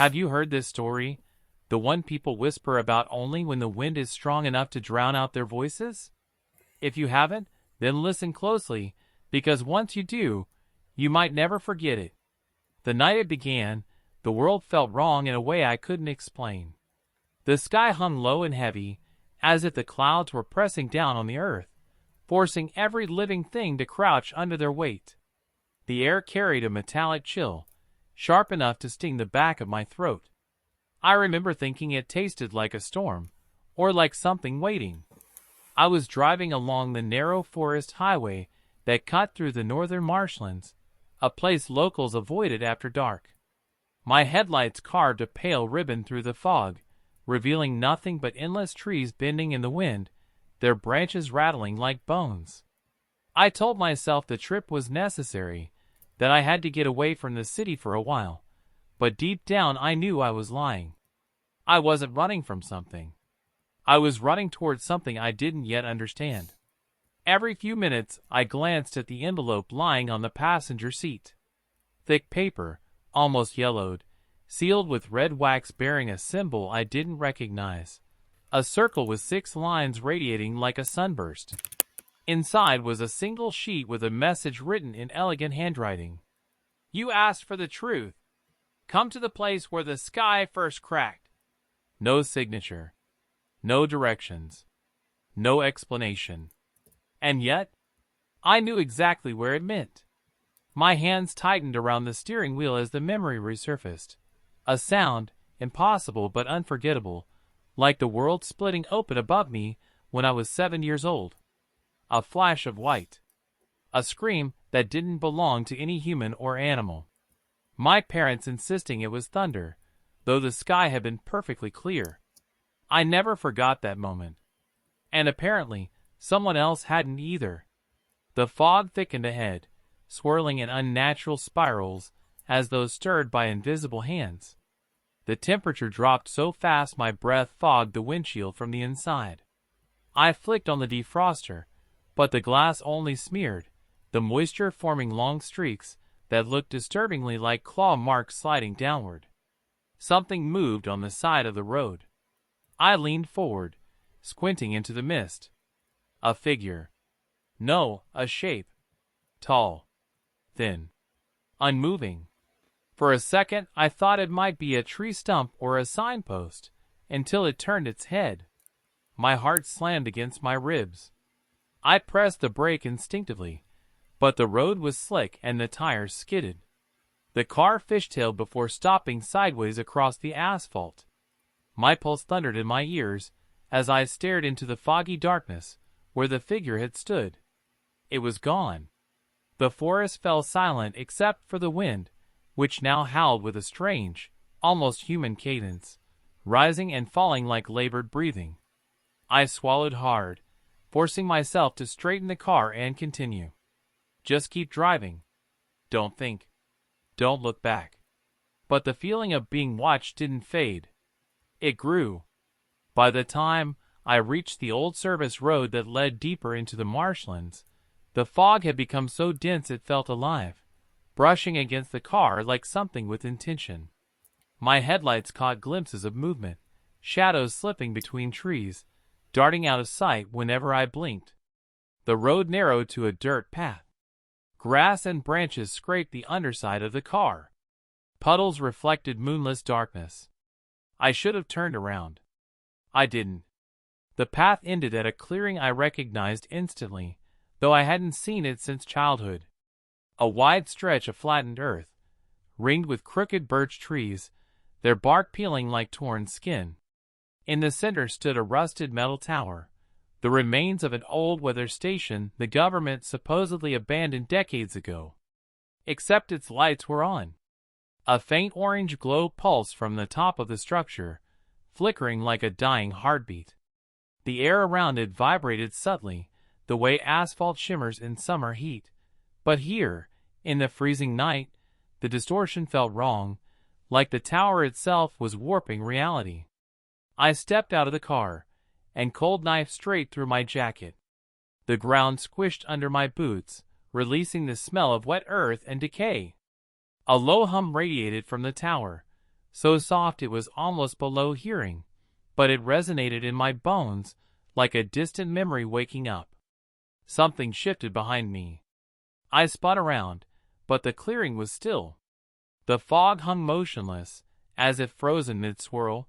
Have you heard this story? The one people whisper about only when the wind is strong enough to drown out their voices? If you haven't, then listen closely, because once you do, you might never forget it. The night it began, the world felt wrong in a way I couldn't explain. The sky hung low and heavy, as if the clouds were pressing down on the earth, forcing every living thing to crouch under their weight. The air carried a metallic chill, sharp enough to sting the back of my throat. I remember thinking it tasted like a storm, or like something waiting. I was driving along the narrow forest highway that cut through the northern marshlands, a place locals avoided after dark. My headlights carved a pale ribbon through the fog, revealing nothing but endless trees bending in the wind, their branches rattling like bones. I told myself the trip was necessary, that I had to get away from the city for a while, but deep down I knew I was lying. I wasn't running from something. I was running towards something I didn't yet understand. Every few minutes I glanced at the envelope lying on the passenger seat. Thick paper, almost yellowed, sealed with red wax bearing a symbol I didn't recognize. A circle with 6 lines radiating like a sunburst. Inside was a single sheet with a message written in elegant handwriting. You asked for the truth. Come to the place where the sky first cracked. No signature. No directions. No explanation. And yet, I knew exactly where it meant. My hands tightened around the steering wheel as the memory resurfaced. A sound, impossible but unforgettable, like the world splitting open above me when I was 7 years old. A flash of white. A scream that didn't belong to any human or animal. My parents insisting it was thunder, though the sky had been perfectly clear. I never forgot that moment. And apparently, someone else hadn't either. The fog thickened ahead, swirling in unnatural spirals as though stirred by invisible hands. The temperature dropped so fast my breath fogged the windshield from the inside. I flicked on the defroster, but the glass only smeared, the moisture forming long streaks that looked disturbingly like claw marks sliding downward. Something moved on the side of the road. I leaned forward, squinting into the mist. A figure. No, a shape. Tall. Thin. Unmoving. For a second I thought it might be a tree stump or a signpost, until it turned its head. My heart slammed against my ribs. I pressed the brake instinctively, but the road was slick and the tires skidded. The car fishtailed before stopping sideways across the asphalt. My pulse thundered in my ears as I stared into the foggy darkness where the figure had stood. It was gone. The forest fell silent except for the wind, which now howled with a strange, almost human cadence, rising and falling like labored breathing. I swallowed hard, forcing myself to straighten the car and continue. Just keep driving. Don't think. Don't look back. But the feeling of being watched didn't fade. It grew. By the time I reached the old service road that led deeper into the marshlands, the fog had become so dense it felt alive, brushing against the car like something with intention. My headlights caught glimpses of movement, shadows slipping between trees, darting out of sight whenever I blinked. The road narrowed to a dirt path. Grass and branches scraped the underside of the car. Puddles reflected moonless darkness. I should have turned around. I didn't. The path ended at a clearing I recognized instantly, though I hadn't seen it since childhood. A wide stretch of flattened earth, ringed with crooked birch trees, their bark peeling like torn skin. In the center stood a rusted metal tower, the remains of an old weather station the government supposedly abandoned decades ago. Except its lights were on. A faint orange glow pulsed from the top of the structure, flickering like a dying heartbeat. The air around it vibrated subtly, the way asphalt shimmers in summer heat. But here, in the freezing night, the distortion felt wrong, like the tower itself was warping reality. I stepped out of the car, and cold knifed straight through my jacket. The ground squished under my boots, releasing the smell of wet earth and decay. A low hum radiated from the tower, so soft it was almost below hearing, but it resonated in my bones like a distant memory waking up. Something shifted behind me. I spun around, but the clearing was still. The fog hung motionless, as if frozen mid-swirl.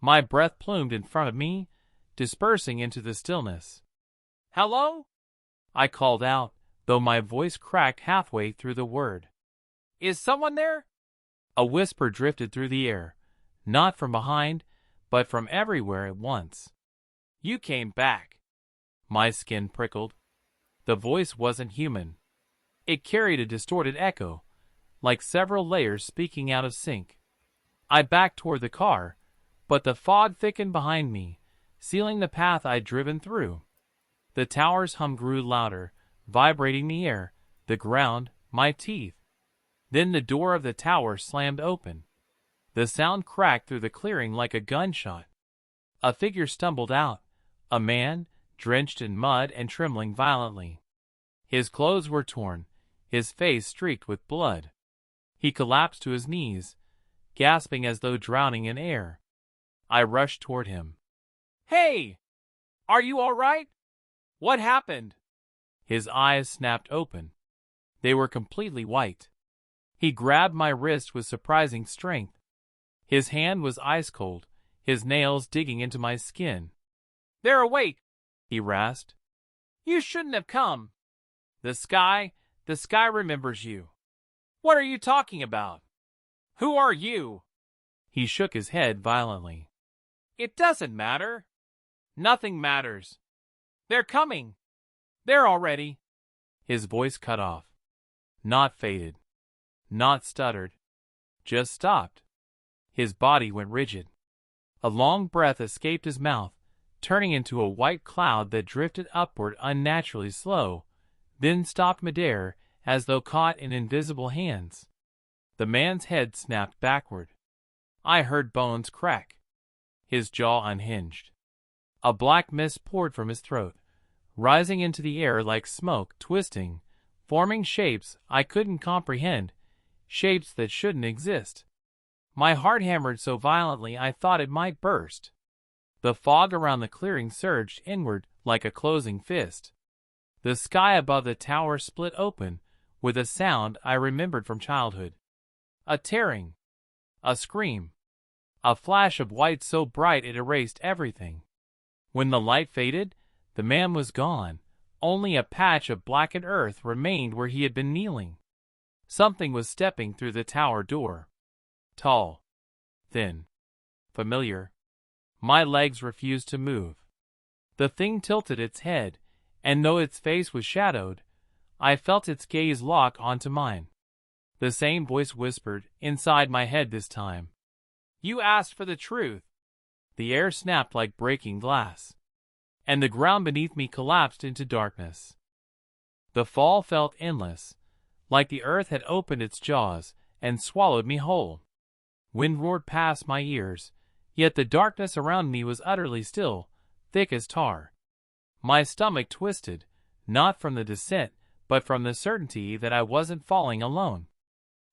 My breath plumed in front of me, dispersing into the stillness. "Hello?" I called out, though my voice cracked halfway through the word. "Is someone there?" A whisper drifted through the air, not from behind, but from everywhere at once. "You came back." My skin prickled. The voice wasn't human. It carried a distorted echo, like several layers speaking out of sync. I backed toward the car, but the fog thickened behind me, sealing the path I'd driven through. The tower's hum grew louder, vibrating the air, the ground, my teeth. Then the door of the tower slammed open. The sound cracked through the clearing like a gunshot. A figure stumbled out, a man, drenched in mud and trembling violently. His clothes were torn, his face streaked with blood. He collapsed to his knees, gasping as though drowning in air. I rushed toward him. "Hey! Are you all right? What happened?" His eyes snapped open. They were completely white. He grabbed my wrist with surprising strength. His hand was ice cold, his nails digging into my skin. "They're awake," he rasped. "You shouldn't have come. The sky remembers you." "What are you talking about? Who are you?" He shook his head violently. "It doesn't matter. Nothing matters. They're coming. They're already." His voice cut off. Not faded. Not stuttered. Just stopped. His body went rigid. A long breath escaped his mouth, turning into a white cloud that drifted upward unnaturally slow, then stopped midair as though caught in invisible hands. The man's head snapped backward. I heard bones crack. His jaw unhinged. A black mist poured from his throat, rising into the air like smoke, twisting, forming shapes I couldn't comprehend, shapes that shouldn't exist. My heart hammered so violently I thought it might burst. The fog around the clearing surged inward like a closing fist. The sky above the tower split open with a sound I remembered from childhood. A tearing. A scream. A flash of white so bright it erased everything. When the light faded, the man was gone. Only a patch of blackened earth remained where he had been kneeling. Something was stepping through the tower door. Tall. Thin. Familiar. My legs refused to move. The thing tilted its head, and though its face was shadowed, I felt its gaze lock onto mine. The same voice whispered, inside my head this time. "You asked for the truth." The air snapped like breaking glass, and the ground beneath me collapsed into darkness. The fall felt endless, like the earth had opened its jaws and swallowed me whole. Wind roared past my ears, yet the darkness around me was utterly still, thick as tar. My stomach twisted, not from the descent, but from the certainty that I wasn't falling alone.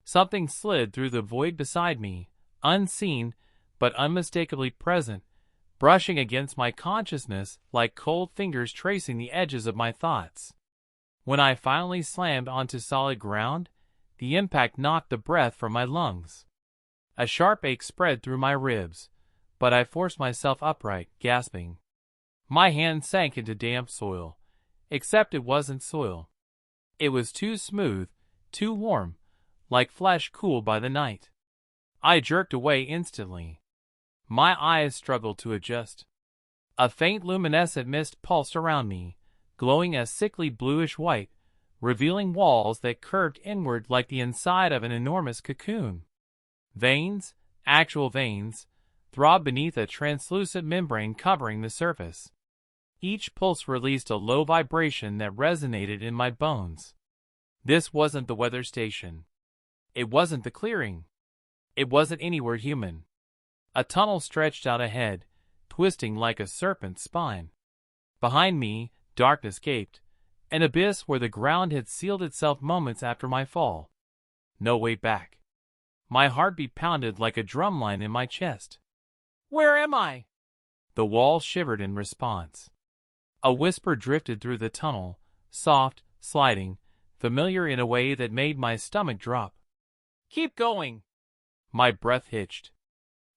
Something slid through the void beside me, unseen but unmistakably present, brushing against my consciousness like cold fingers tracing the edges of my thoughts. When I finally slammed onto solid ground, the impact knocked the breath from my lungs. A sharp ache spread through my ribs, but I forced myself upright, gasping. My hand sank into damp soil, except it wasn't soil. It was too smooth, too warm, like flesh cooled by the night. I jerked away instantly. My eyes struggled to adjust. A faint luminescent mist pulsed around me, glowing a sickly bluish white, revealing walls that curved inward like the inside of an enormous cocoon. Veins, actual veins, throbbed beneath a translucent membrane covering the surface. Each pulse released a low vibration that resonated in my bones. This wasn't the weather station. It wasn't the clearing. It wasn't anywhere human. A tunnel stretched out ahead, twisting like a serpent's spine. Behind me, darkness gaped, an abyss where the ground had sealed itself moments after my fall. No way back. My heartbeat pounded like a drumline in my chest. Where am I? The wall shivered in response. A whisper drifted through the tunnel, soft, sliding, familiar in a way that made my stomach drop. Keep going. My breath hitched.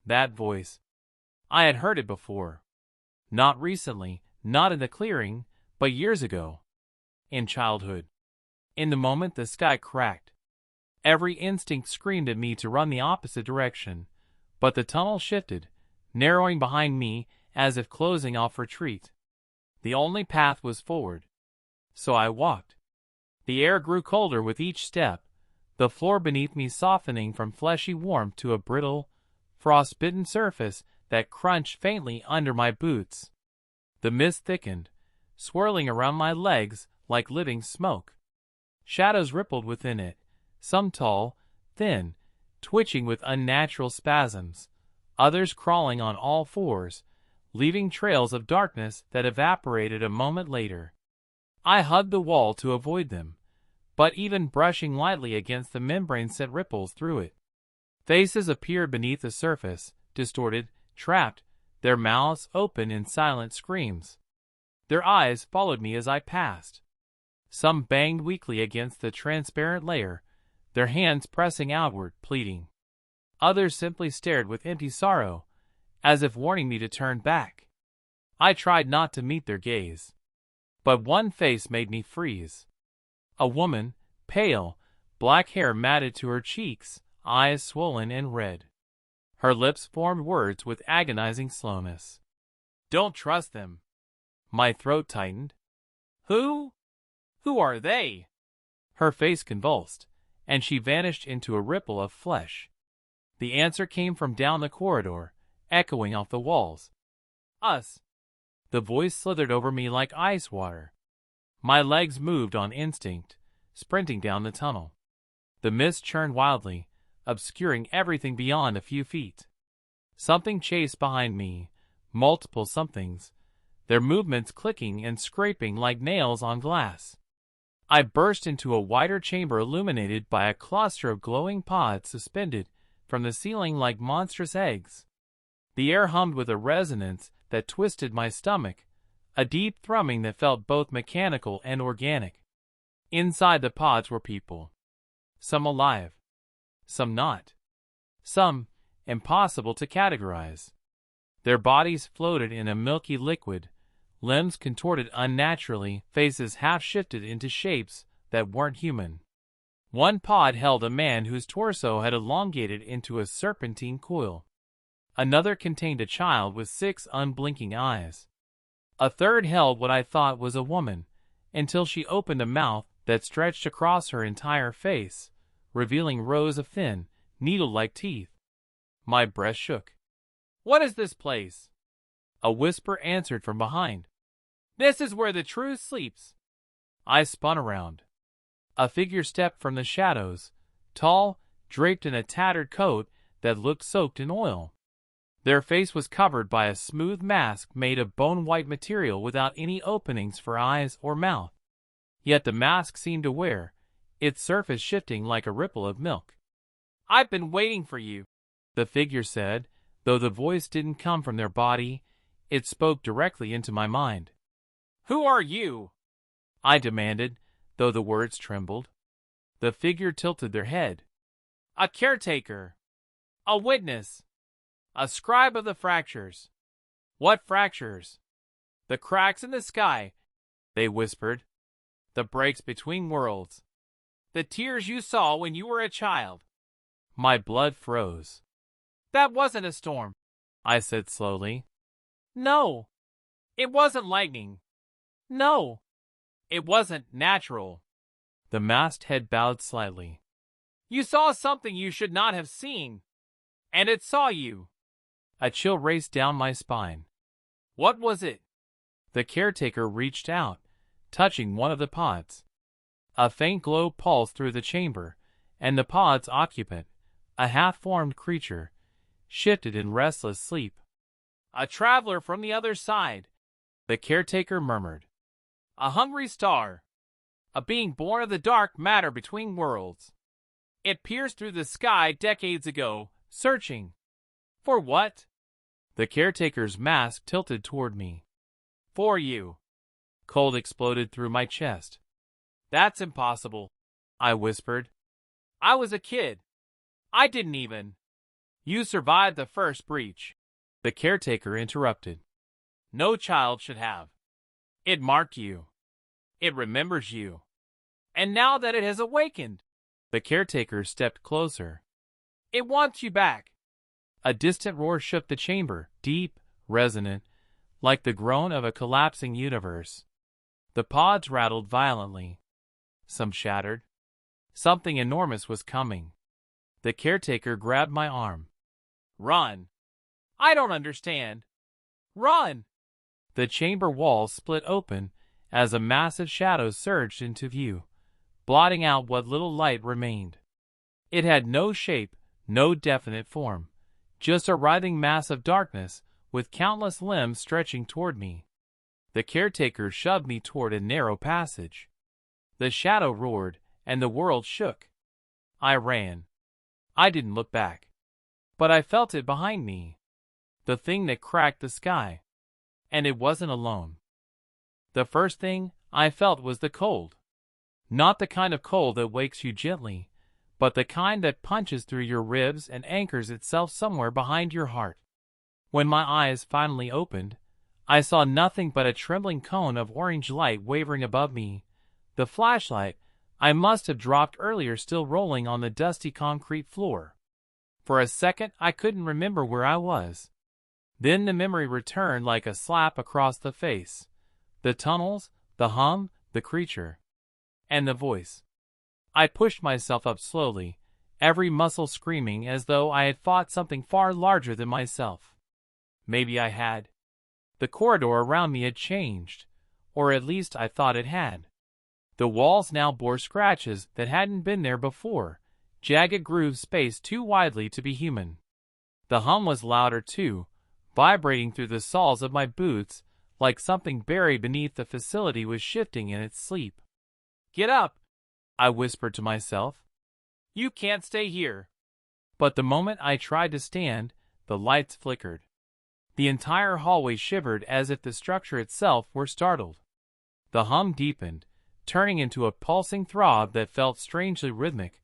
That voice. I had heard it before. Not recently, not in the clearing, but years ago. In childhood. In the moment the sky cracked. Every instinct screamed at me to run the opposite direction, but the tunnel shifted, narrowing behind me as if closing off retreat. The only path was forward. So I walked. The air grew colder with each step, the floor beneath me softening from fleshy warmth to a brittle, frost-bitten surface that crunched faintly under my boots. The mist thickened, swirling around my legs like living smoke. Shadows rippled within it, some tall, thin, twitching with unnatural spasms, others crawling on all fours, leaving trails of darkness that evaporated a moment later. I hugged the wall to avoid them, but even brushing lightly against the membrane sent ripples through it. Faces appeared beneath the surface, distorted, trapped, their mouths open in silent screams. Their eyes followed me as I passed. Some banged weakly against the transparent layer, their hands pressing outward, pleading. Others simply stared with empty sorrow, as if warning me to turn back. I tried not to meet their gaze. But one face made me freeze. A woman, pale, black hair matted to her cheeks, eyes swollen and red. Her lips formed words with agonizing slowness. Don't trust them. My throat tightened. Who? Who are they? Her face convulsed, and she vanished into a ripple of flesh. The answer came from down the corridor, echoing off the walls. Us. The voice slithered over me like ice water. My legs moved on instinct, sprinting down the tunnel. The mist churned wildly, obscuring everything beyond a few feet. Something chased behind me, multiple somethings, their movements clicking and scraping like nails on glass. I burst into a wider chamber illuminated by a cluster of glowing pods suspended from the ceiling like monstrous eggs. The air hummed with a resonance that twisted my stomach, a deep thrumming that felt both mechanical and organic. Inside the pods were people. Some alive. Some not. Some impossible to categorize. Their bodies floated in a milky liquid, limbs contorted unnaturally, faces half-shifted into shapes that weren't human. One pod held a man whose torso had elongated into a serpentine coil. Another contained a child with 6 unblinking eyes. A third held what I thought was a woman, until she opened a mouth that stretched across her entire face, revealing rows of thin, needle-like teeth. My breast shook. What is this place? A whisper answered from behind. This is where the truth sleeps. I spun around. A figure stepped from the shadows, tall, draped in a tattered coat that looked soaked in oil. Their face was covered by a smooth mask made of bone-white material without any openings for eyes or mouth. Yet the mask seemed to wear, its surface shifting like a ripple of milk. I've been waiting for you, the figure said, though the voice didn't come from their body, it spoke directly into my mind. Who are you? I demanded, though the words trembled. The figure tilted their head. A caretaker. A witness. A scribe of the fractures. What fractures? The cracks in the sky, they whispered. The breaks between worlds. The tears you saw when you were a child. My blood froze. That wasn't a storm, I said slowly. No. It wasn't lightning. No. It wasn't natural. The masked head bowed slightly. You saw something you should not have seen. And it saw you. A chill raced down my spine. What was it? The caretaker reached out, touching one of the pods. A faint glow pulsed through the chamber, and the pod's occupant, a half-formed creature, shifted in restless sleep. A traveler from the other side, the caretaker murmured. A hungry star. A being born of the dark matter between worlds. It pierced through the sky decades ago, searching. For what? The caretaker's mask tilted toward me. For you. Cold exploded through my chest. That's impossible, I whispered. I was a kid. I didn't even. You survived the first breach. The caretaker interrupted. No child should have. It marked you. It remembers you. And now that it has awakened, the caretaker stepped closer. It wants you back. A distant roar shook the chamber, deep, resonant, like the groan of a collapsing universe. The pods rattled violently. Some shattered. Something enormous was coming. The caretaker grabbed my arm. Run! I don't understand. Run! The chamber walls split open as a massive shadow surged into view, blotting out what little light remained. It had no shape, no definite form, just a writhing mass of darkness with countless limbs stretching toward me. The caretaker shoved me toward a narrow passage. The shadow roared, and the world shook. I ran. I didn't look back. But I felt it behind me. The thing that cracked the sky. And it wasn't alone. The first thing I felt was the cold. Not the kind of cold that wakes you gently, but the kind that punches through your ribs and anchors itself somewhere behind your heart. When my eyes finally opened, I saw nothing but a trembling cone of orange light wavering above me, the flashlight I must have dropped earlier still rolling on the dusty concrete floor. For a second I couldn't remember where I was. Then the memory returned like a slap across the face. The tunnels, the hum, the creature. And the voice. I pushed myself up slowly, every muscle screaming as though I had fought something far larger than myself. Maybe I had. The corridor around me had changed, or at least I thought it had. The walls now bore scratches that hadn't been there before, jagged grooves spaced too widely to be human. The hum was louder too, vibrating through the soles of my boots like something buried beneath the facility was shifting in its sleep. Get up, I whispered to myself. You can't stay here. But the moment I tried to stand, the lights flickered. The entire hallway shivered as if the structure itself were startled. The hum deepened, turning into a pulsing throb that felt strangely rhythmic,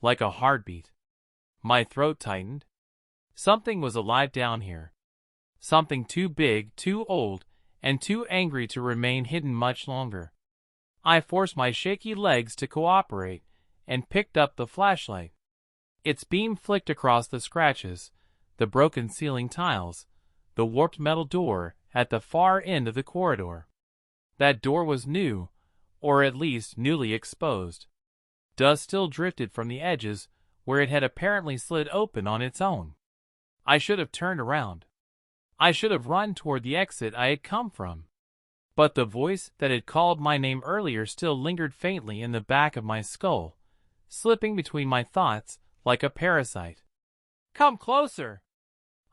like a heartbeat. My throat tightened. Something was alive down here. Something too big, too old, and too angry to remain hidden much longer. I forced my shaky legs to cooperate and picked up the flashlight. Its beam flicked across the scratches, the broken ceiling tiles, the warped metal door at the far end of the corridor. That door was new, or at least newly exposed. Dust still drifted from the edges where it had apparently slid open on its own. I should have turned around. I should have run toward the exit I had come from. But the voice that had called my name earlier still lingered faintly in the back of my skull, slipping between my thoughts like a parasite. Come closer!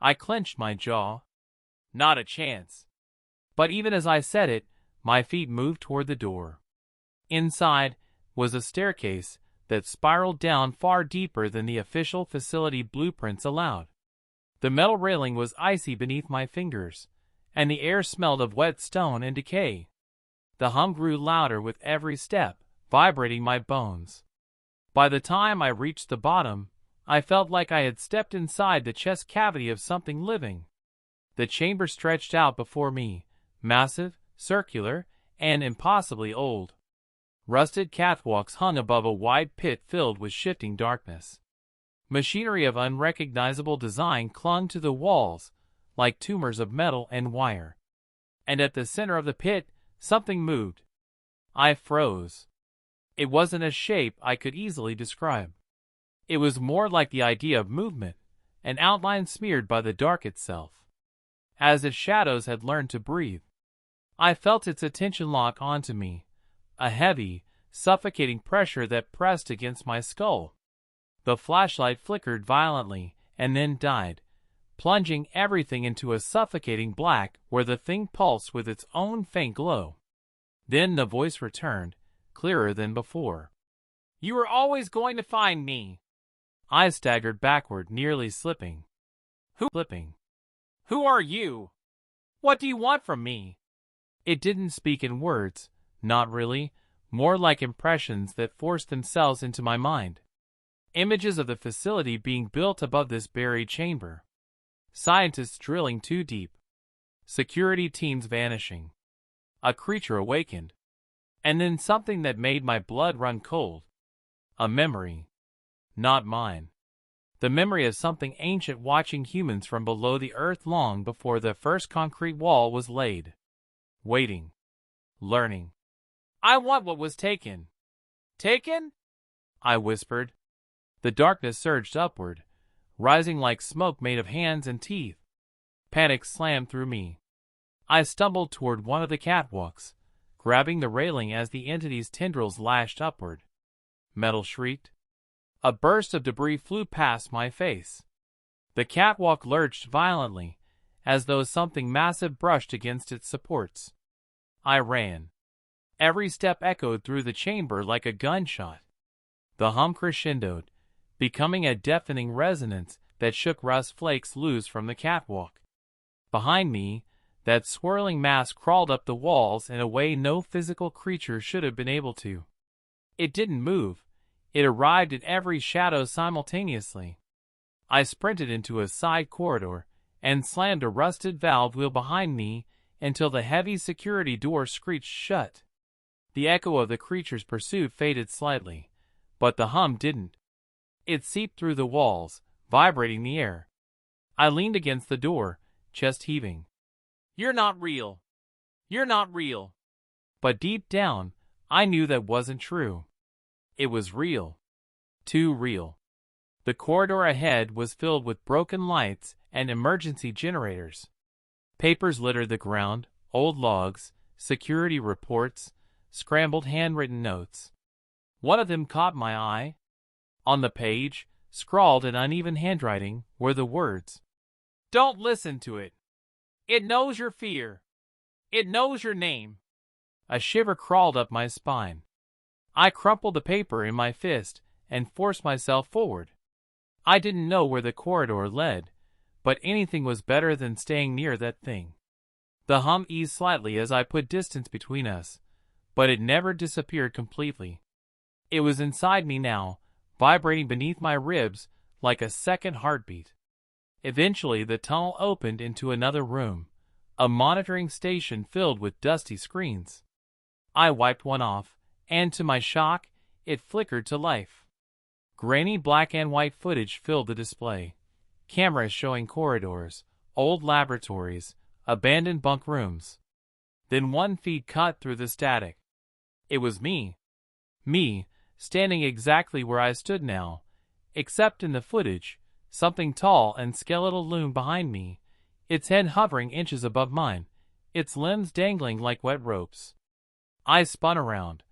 I clenched my jaw. Not a chance. But even as I said it, my feet moved toward the door. Inside was a staircase that spiraled down far deeper than the official facility blueprints allowed. The metal railing was icy beneath my fingers, and the air smelled of wet stone and decay. The hum grew louder with every step, vibrating my bones. By the time I reached the bottom, I felt like I had stepped inside the chest cavity of something living. The chamber stretched out before me, massive, circular, and impossibly old. Rusted catwalks hung above a wide pit filled with shifting darkness. Machinery of unrecognizable design clung to the walls, like tumors of metal and wire. And at the center of the pit, something moved. I froze. It wasn't a shape I could easily describe. It was more like the idea of movement, an outline smeared by the dark itself. As if shadows had learned to breathe. I felt its attention lock onto me, a heavy, suffocating pressure that pressed against my skull. The flashlight flickered violently and then died, plunging everything into a suffocating black where the thing pulsed with its own faint glow. Then the voice returned, clearer than before. You were always going to find me. I staggered backward, nearly slipping. Who are you? What do you want from me? It didn't speak in words, not really, more like impressions that forced themselves into my mind. Images of the facility being built above this buried chamber. Scientists drilling too deep. Security teams vanishing. A creature awakened. And then something that made my blood run cold. A memory. Not mine. The memory of something ancient watching humans from below the earth long before the first concrete wall was laid. Waiting. Learning. I want what was taken. Taken? I whispered. The darkness surged upward, rising like smoke made of hands and teeth. Panic slammed through me. I stumbled toward one of the catwalks, grabbing the railing as the entity's tendrils lashed upward. Metal shrieked. A burst of debris flew past my face. The catwalk lurched violently, as though something massive brushed against its supports. I ran. Every step echoed through the chamber like a gunshot. The hum crescendoed, becoming a deafening resonance that shook rust flakes loose from the catwalk. Behind me, that swirling mass crawled up the walls in a way no physical creature should have been able to. It didn't move. It arrived in every shadow simultaneously. I sprinted into a side corridor and slammed a rusted valve wheel behind me until the heavy security door screeched shut. The echo of the creature's pursuit faded slightly, but the hum didn't. It seeped through the walls, vibrating the air. I leaned against the door, chest heaving. You're not real. You're not real. But deep down, I knew that wasn't true. It was real. Too real. The corridor ahead was filled with broken lights and emergency generators. Papers littered the ground, old logs, security reports, scrambled handwritten notes. One of them caught my eye. On the page, scrawled in uneven handwriting, were the words, "Don't listen to it. It knows your fear. It knows your name." A shiver crawled up my spine. I crumpled the paper in my fist and forced myself forward. I didn't know where the corridor led, but anything was better than staying near that thing. The hum eased slightly as I put distance between us, but it never disappeared completely. It was inside me now, vibrating beneath my ribs like a second heartbeat. Eventually the tunnel opened into another room, a monitoring station filled with dusty screens. I wiped one off, and to my shock, it flickered to life. Grainy black and white footage filled the display. Cameras showing corridors, old laboratories, abandoned bunk rooms. Then one feed cut through the static. It was me. Me, standing exactly where I stood now, except in the footage, something tall and skeletal loomed behind me, its head hovering inches above mine, its limbs dangling like wet ropes. I spun around,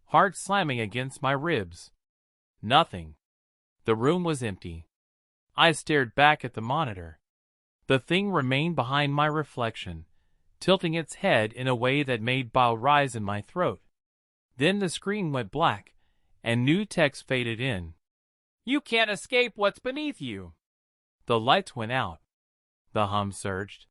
heart slamming against my ribs. Nothing. The room was empty. I stared back at the monitor. The thing remained behind my reflection, tilting its head in a way that made bile rise in my throat. Then the screen went black, and new text faded in. "You can't escape what's beneath you." The lights went out. The hum surged.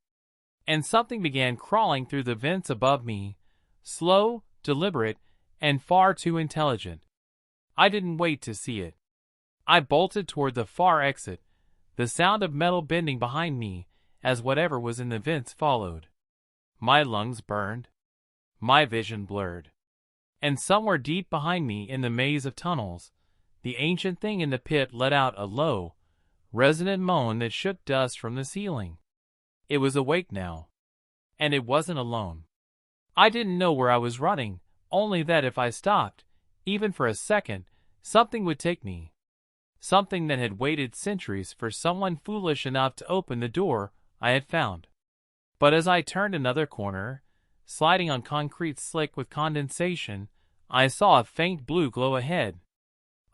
And something began crawling through the vents above me, slow, deliberate, and far too intelligent. I didn't wait to see it. I bolted toward the far exit, the sound of metal bending behind me as whatever was in the vents followed. My lungs burned. My vision blurred. And somewhere deep behind me in the maze of tunnels, the ancient thing in the pit let out a low, resonant moan that shook dust from the ceiling. It was awake now. And it wasn't alone. I didn't know where I was running, only that if I stopped, even for a second, something would take me. Something that had waited centuries for someone foolish enough to open the door I had found. But as I turned another corner, sliding on concrete slick with condensation, I saw a faint blue glow ahead.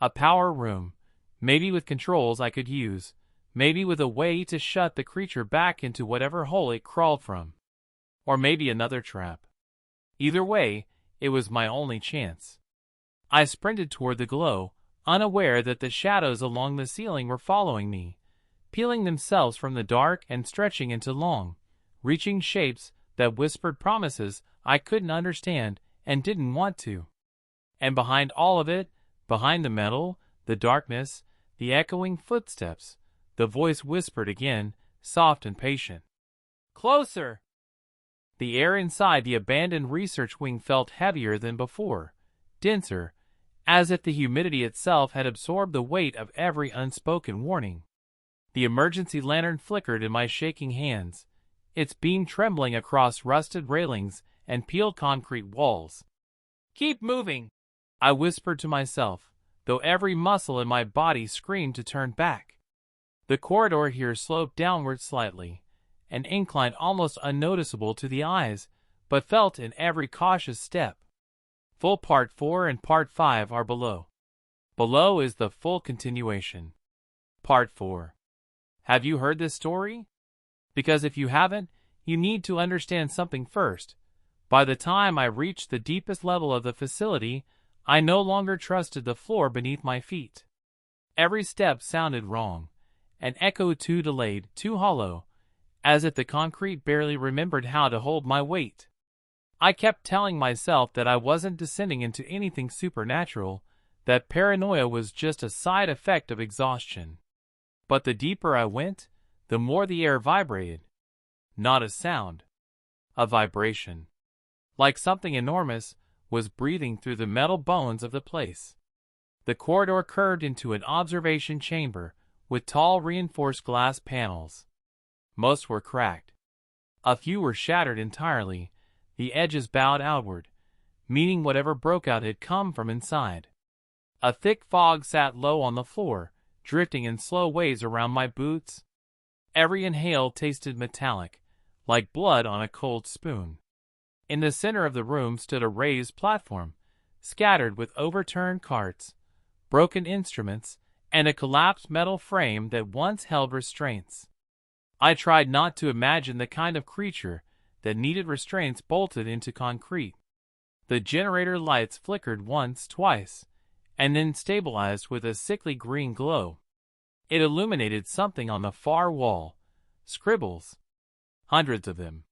A power room, maybe with controls I could use, maybe with a way to shut the creature back into whatever hole it crawled from. Or maybe another trap. Either way, it was my only chance. I sprinted toward the glow, unaware that the shadows along the ceiling were following me, peeling themselves from the dark and stretching into long, reaching shapes that whispered promises I couldn't understand and didn't want to. And behind all of it, behind the metal, the darkness, the echoing footsteps, the voice whispered again, soft and patient. "Closer!" The air inside the abandoned research wing felt heavier than before, denser, as if the humidity itself had absorbed the weight of every unspoken warning. The emergency lantern flickered in my shaking hands, its beam trembling across rusted railings and peeled concrete walls. "Keep moving," I whispered to myself, though every muscle in my body screamed to turn back. The corridor here sloped downward slightly, an incline almost unnoticeable to the eyes, but felt in every cautious step. Full Part 4 and Part 5 are below. Below is the full continuation. Part 4. Have you heard this story? Because if you haven't, you need to understand something first. By the time I reached the deepest level of the facility, I no longer trusted the floor beneath my feet. Every step sounded wrong, an echo too delayed, too hollow, as if the concrete barely remembered how to hold my weight. I kept telling myself that I wasn't descending into anything supernatural, that paranoia was just a side effect of exhaustion. But the deeper I went, the more the air vibrated. Not a sound. A vibration. Like something enormous was breathing through the metal bones of the place. The corridor curved into an observation chamber with tall reinforced glass panels. Most were cracked. A few were shattered entirely, the edges bowed outward, meaning whatever broke out had come from inside. A thick fog sat low on the floor, drifting in slow waves around my boots. Every inhale tasted metallic, like blood on a cold spoon. In the center of the room stood a raised platform, scattered with overturned carts, broken instruments, and a collapsed metal frame that once held restraints. I tried not to imagine the kind of creature that needed restraints bolted into concrete. The generator lights flickered once, twice, and then stabilized with a sickly green glow. It illuminated something on the far wall. Scribbles. Hundreds of them.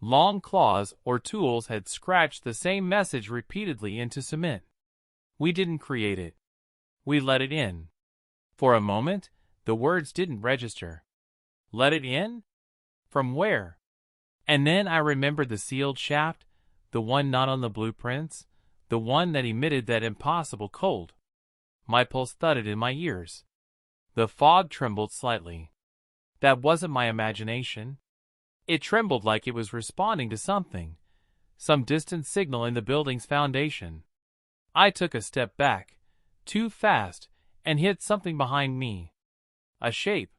Long claws or tools had scratched the same message repeatedly into cement. We didn't create it. We let it in. For a moment, the words didn't register. Let it in? From where? And then I remembered the sealed shaft, the one not on the blueprints, the one that emitted that impossible cold. My pulse thudded in my ears. The fog trembled slightly. That wasn't my imagination. It trembled like it was responding to something, some distant signal in the building's foundation. I took a step back, too fast, and hit something behind me. A shape.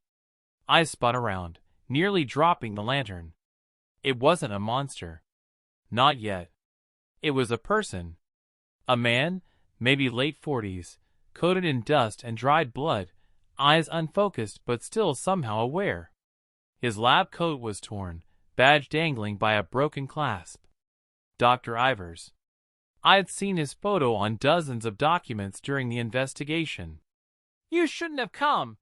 I spun around, nearly dropping the lantern. It wasn't a monster. Not yet. It was a person. A man, maybe late 40s, coated in dust and dried blood, eyes unfocused but still somehow aware. His lab coat was torn, badge dangling by a broken clasp. Dr. Ivers. I had seen his photo on dozens of documents during the investigation. "You shouldn't have come,"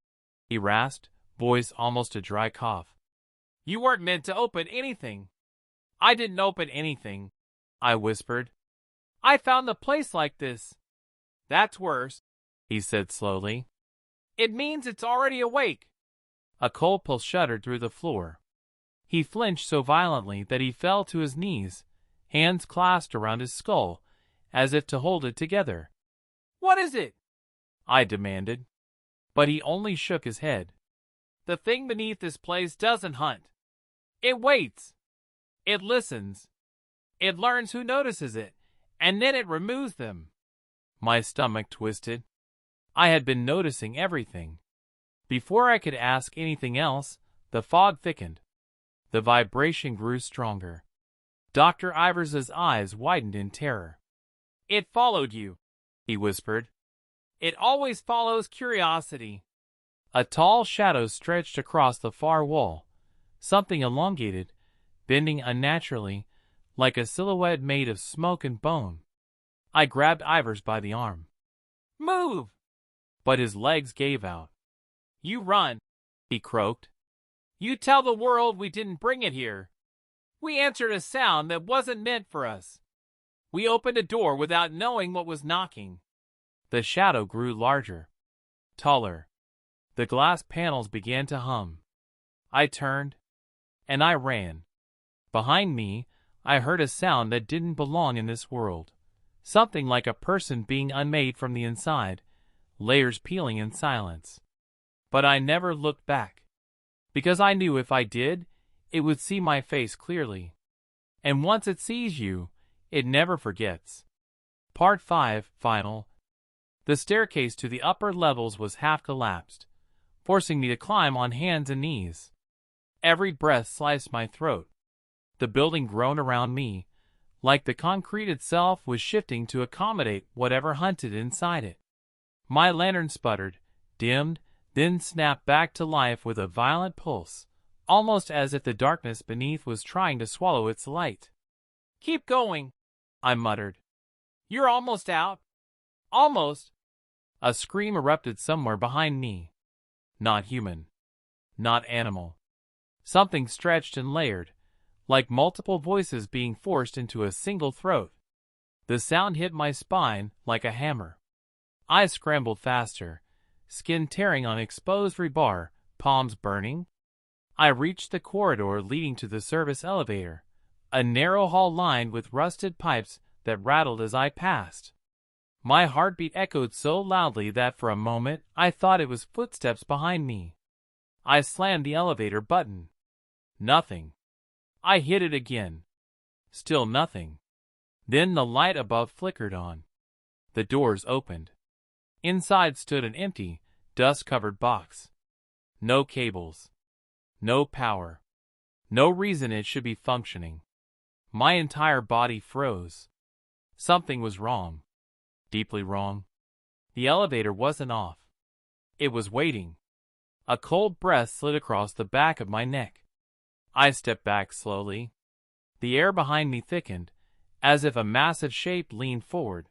he rasped, voice almost a dry cough. "You weren't meant to open anything." "I didn't open anything," I whispered. "I found the place like this." "That's worse," he said slowly. "It means it's already awake." A cold pulse shuddered through the floor. He flinched so violently that he fell to his knees, hands clasped around his skull, as if to hold it together. "What is it?" I demanded. But he only shook his head. "The thing beneath this place doesn't hunt. It waits. It listens. It learns who notices it, and then it removes them." My stomach twisted. I had been noticing everything. Before I could ask anything else, the fog thickened. The vibration grew stronger. Dr. Ivers's eyes widened in terror. "It followed you," he whispered. "It always follows curiosity." A tall shadow stretched across the far wall, something elongated, bending unnaturally, like a silhouette made of smoke and bone. I grabbed Ivers by the arm. "Move!" but his legs gave out. "You run," he croaked. "You tell the world we didn't bring it here. We answered a sound that wasn't meant for us. We opened a door without knowing what was knocking." The shadow grew larger, taller. The glass panels began to hum. I turned, and I ran. Behind me, I heard a sound that didn't belong in this world. Something like a person being unmade from the inside, layers peeling in silence. But I never looked back, because I knew if I did, it would see my face clearly. And once it sees you, it never forgets. Part 5, Final. The staircase to the upper levels was half collapsed, forcing me to climb on hands and knees. Every breath sliced my throat. The building groaned around me, like the concrete itself was shifting to accommodate whatever hunted inside it. My lantern sputtered, dimmed, then snapped back to life with a violent pulse, almost as if the darkness beneath was trying to swallow its light. "Keep going," I muttered. "You're almost out. Almost." A scream erupted somewhere behind me. Not human. Not animal. Something stretched and layered, like multiple voices being forced into a single throat. The sound hit my spine like a hammer. I scrambled faster, skin tearing on exposed rebar, palms burning. I reached the corridor leading to the service elevator, a narrow hall lined with rusted pipes that rattled as I passed. My heartbeat echoed so loudly that for a moment I thought it was footsteps behind me. I slammed the elevator button. Nothing. I hit it again. Still nothing. Then the light above flickered on. The doors opened. Inside stood an empty, dust-covered box. No cables. No power. No reason it should be functioning. My entire body froze. Something was wrong. Deeply wrong. The elevator wasn't off. It was waiting. A cold breath slid across the back of my neck. I stepped back slowly. The air behind me thickened, as if a massive shape leaned forward.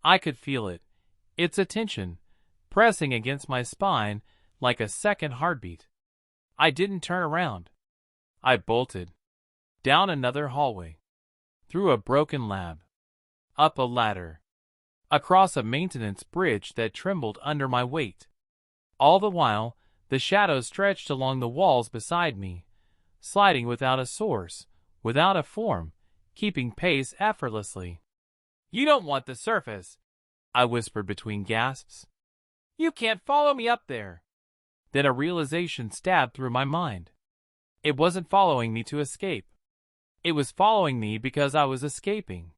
I could feel it, its attention, pressing against my spine like a second heartbeat. I didn't turn around. I bolted. Down another hallway. Through a broken lab. Up a ladder. Across a maintenance bridge that trembled under my weight. All the while, the shadows stretched along the walls beside me, sliding without a source, without a form, keeping pace effortlessly. "You don't want the surface," I whispered between gasps. "You can't follow me up there." Then a realization stabbed through my mind. It wasn't following me to escape. It was following me because I was escaping.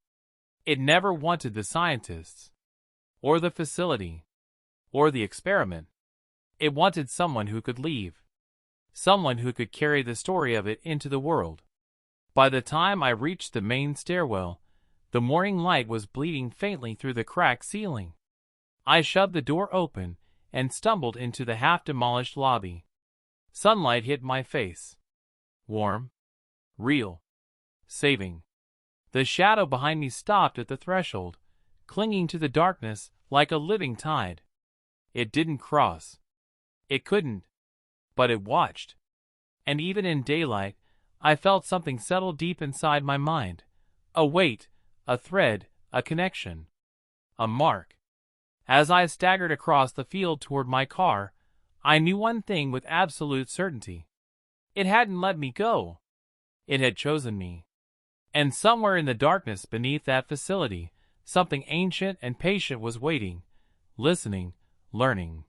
It never wanted the scientists, or the facility, or the experiment. It wanted someone who could leave. Someone who could carry the story of it into the world. By the time I reached the main stairwell, the morning light was bleeding faintly through the cracked ceiling. I shoved the door open and stumbled into the half-demolished lobby. Sunlight hit my face. Warm. Real. Saving. The shadow behind me stopped at the threshold, clinging to the darkness like a living tide. It didn't cross. It couldn't. But it watched. And even in daylight, I felt something settle deep inside my mind. A weight, a thread, a connection. A mark. As I staggered across the field toward my car, I knew one thing with absolute certainty. It hadn't let me go. It had chosen me. And somewhere in the darkness beneath that facility, something ancient and patient was waiting, listening, learning.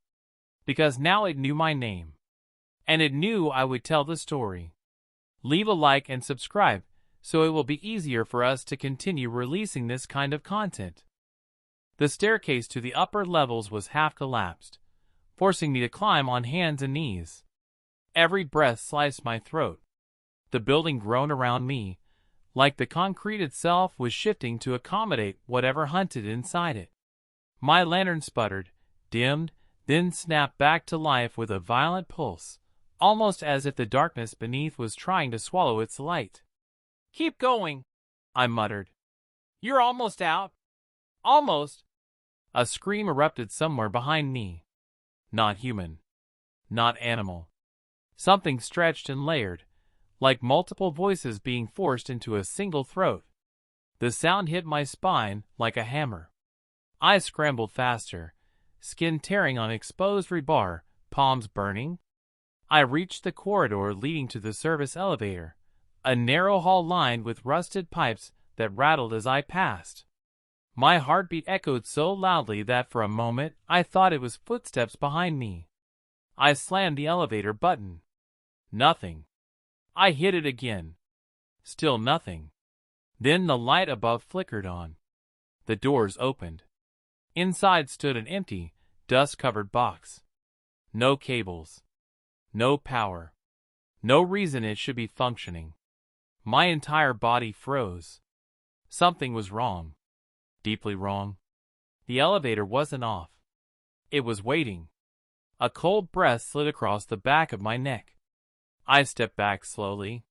Because now it knew my name. And it knew I would tell the story. Leave a like and subscribe, so it will be easier for us to continue releasing this kind of content. The staircase to the upper levels was half collapsed, forcing me to climb on hands and knees. Every breath sliced my throat. The building groaned around me, like the concrete itself was shifting to accommodate whatever hunted inside it. My lantern sputtered, dimmed, then snapped back to life with a violent pulse, almost as if the darkness beneath was trying to swallow its light. "Keep going," I muttered. "You're almost out. Almost." A scream erupted somewhere behind me. Not human. Not animal. Something stretched and layered, like multiple voices being forced into a single throat. The sound hit my spine like a hammer. I scrambled faster, skin tearing on exposed rebar, palms burning. I reached the corridor leading to the service elevator, a narrow hall lined with rusted pipes that rattled as I passed. My heartbeat echoed so loudly that for a moment I thought it was footsteps behind me. I slammed the elevator button. Nothing. I hit it again. Still nothing. Then the light above flickered on. The doors opened. Inside stood an empty, dust-covered box. No cables. No power. No reason it should be functioning. My entire body froze. Something was wrong. Deeply wrong. The elevator wasn't off. It was waiting. A cold breath slid across the back of my neck. I stepped back slowly.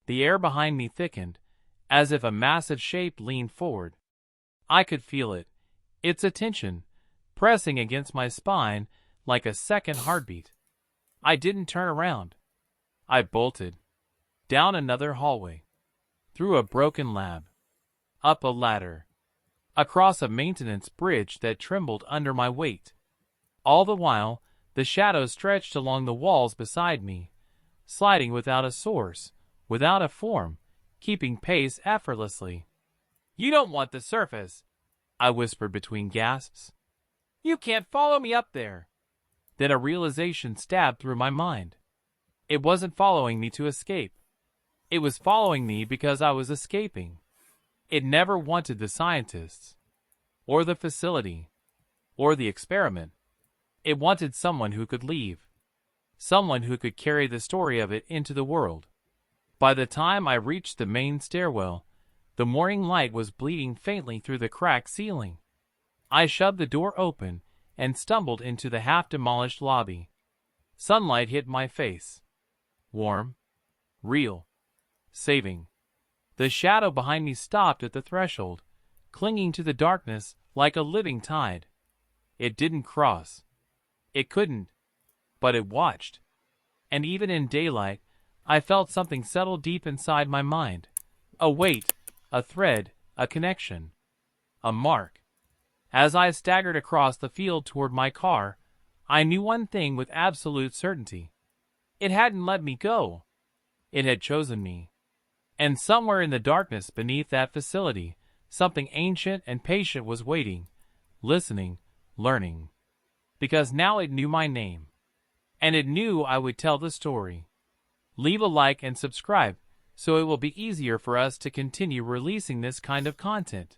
The air behind me thickened, as if a massive shape leaned forward. I could feel it, its attention, pressing against my spine like a second heartbeat. I didn't turn around. I bolted. Down another hallway. Through a broken lab. Up a ladder. Across a maintenance bridge that trembled under my weight. All the while, the shadows stretched along the walls beside me, sliding without a source, without a form, keeping pace effortlessly. "You don't want the surface," I whispered between gasps. "You can't follow me up there." Then a realization stabbed through my mind. It wasn't following me to escape. It was following me because I was escaping. It never wanted the scientists, or the facility, or the experiment. It wanted someone who could leave. Someone who could carry the story of it into the world. By the time I reached the main stairwell, the morning light was bleeding faintly through the cracked ceiling. I shoved the door open and stumbled into the half-demolished lobby. Sunlight hit my face. Warm. Real. Saving. The shadow behind me stopped at the threshold, clinging to the darkness like a living tide. It didn't cross. It couldn't. But it watched. And even in daylight, I felt something settle deep inside my mind. A weight, a thread, a connection. A mark. As I staggered across the field toward my car, I knew one thing with absolute certainty. It hadn't let me go. It had chosen me. And somewhere in the darkness beneath that facility, something ancient and patient was waiting, listening, learning. Because now it knew my name. And it knew I would tell the story. Leave a like and subscribe, so it will be easier for us to continue releasing this kind of content.